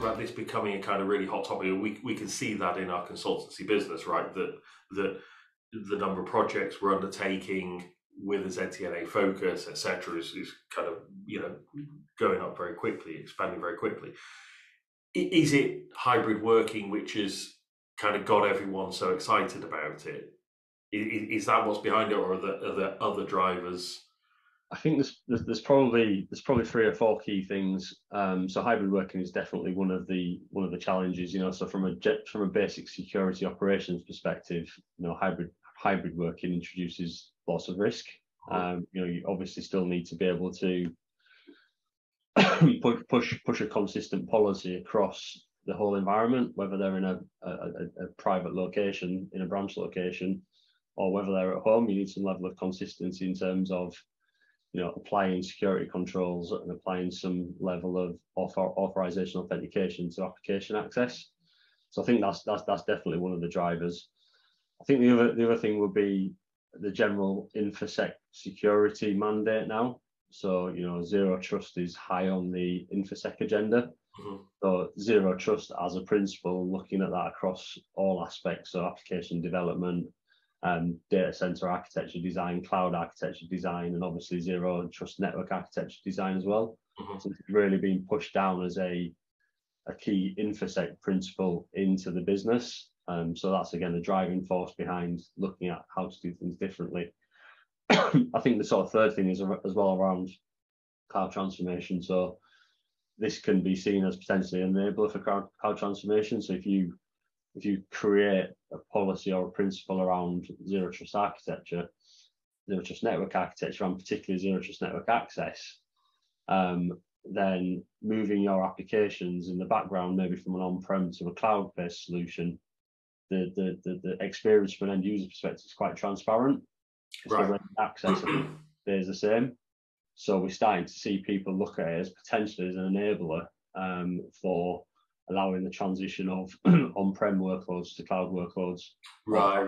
about this becoming a kind of really hot topic. We can see that in our consultancy business, right? That the number of projects we're undertaking with a ZTNA focus, etc., is kind of, you know, going up very quickly, expanding very quickly. Is it hybrid working which has kind of got everyone so excited about it? Is that what's behind it, or are there other drivers? I think there's probably 3 or 4 key things. So hybrid working is definitely one of the challenges. You know, so from a basic security operations perspective, you know, hybrid working introduces lots of risk. You know, you obviously still need to be able to push a consistent policy across the whole environment, whether they're in a private location, in a branch location, or whether they're at home. You need some level of consistency in terms of, you know, applying security controls and applying some level of authorization authentication to application access. So I think that's definitely one of the drivers. I think the other thing would be the general InfoSec security mandate now. So, you know, zero trust is high on the InfoSec agenda. So zero trust as a principle, looking at that across all aspects, so application development, data center architecture design, cloud architecture design, and obviously zero trust network architecture design as well. So it's really been pushed down as a key InfoSec principle into the business. So that's again the driving force behind looking at how to do things differently. I think the sort of third thing is as well around cloud transformation. So this can be seen as potentially an enabler for cloud transformation. So if you create a policy or a principle around zero trust architecture, zero trust network architecture, and particularly zero trust network access, then moving your applications in the background, maybe from an on-prem to a cloud-based solution, the experience from an end user perspective is quite transparent. Right. So access is the same. So we're starting to see people look at it as potentially as an enabler for allowing the transition of on-prem workloads to cloud workloads. Right.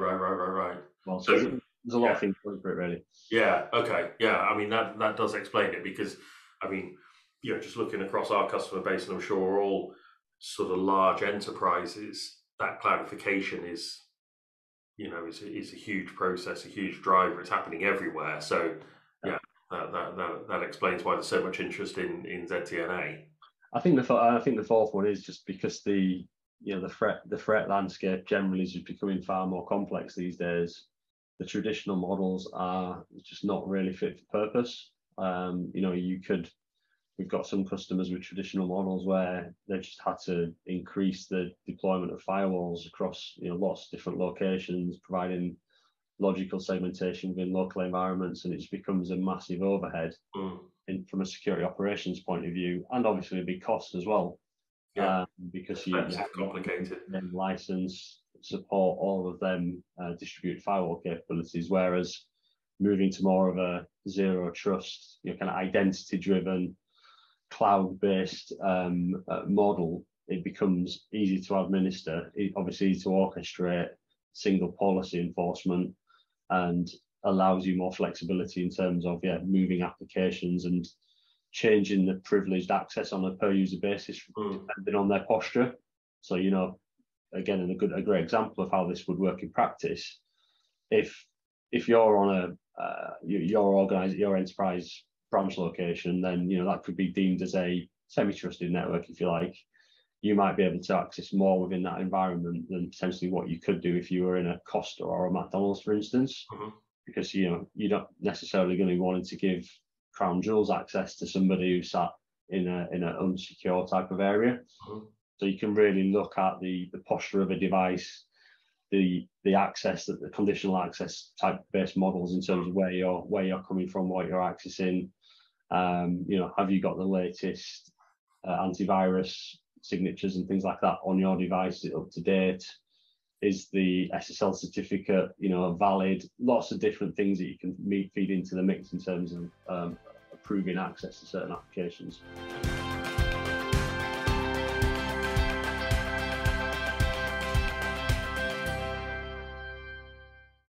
Well, so there's a lot of things going for it, really. Yeah. Okay. Yeah. I mean, that does explain it, because, I mean, you know, just looking across our customer base, and I'm sure we're all sort of large enterprises, that cloudification is, you know, is a huge process, a huge driver. It's happening everywhere. So yeah, that explains why there's so much interest in ZTNA. I think the fourth one is just because the threat landscape generally is just becoming far more complex these days. The traditional models are just not really fit for purpose. You know, we've got some customers with traditional models where they've just had to increase the deployment of firewalls across, you know, lots of different locations, providing logical segmentation within local environments, and it just becomes a massive overhead from a security operations point of view, and obviously a big cost as well. Yeah, because you have complicated license, support all of them distributed firewall capabilities, whereas moving to more of a zero trust, you know, kind of identity driven, cloud-based model, it becomes easy to administer, obviously easy to orchestrate, single policy enforcement, and allows you more flexibility in terms of moving applications and changing the privileged access on a per user basis depending on their posture. So, you know, again, a great example of how this would work in practice, if you're on your enterprise branch location, then, you know, that could be deemed as a semi-trusted network, if you like. You might be able to access more within that environment than potentially what you could do if you were in a Costa or a McDonald's, for instance, because, you know, you're not necessarily going to be wanting to give crown jewels access to somebody who's sat in an unsecure type of area. So you can really look at the posture of a device, the access, the conditional access type based models in terms of where you're coming from, what you're accessing. You know, have you got the latest antivirus signatures and things like that on your device? Is it up to date? Is the SSL certificate, you know, valid? Lots of different things that you can feed into the mix in terms of approving access to certain applications.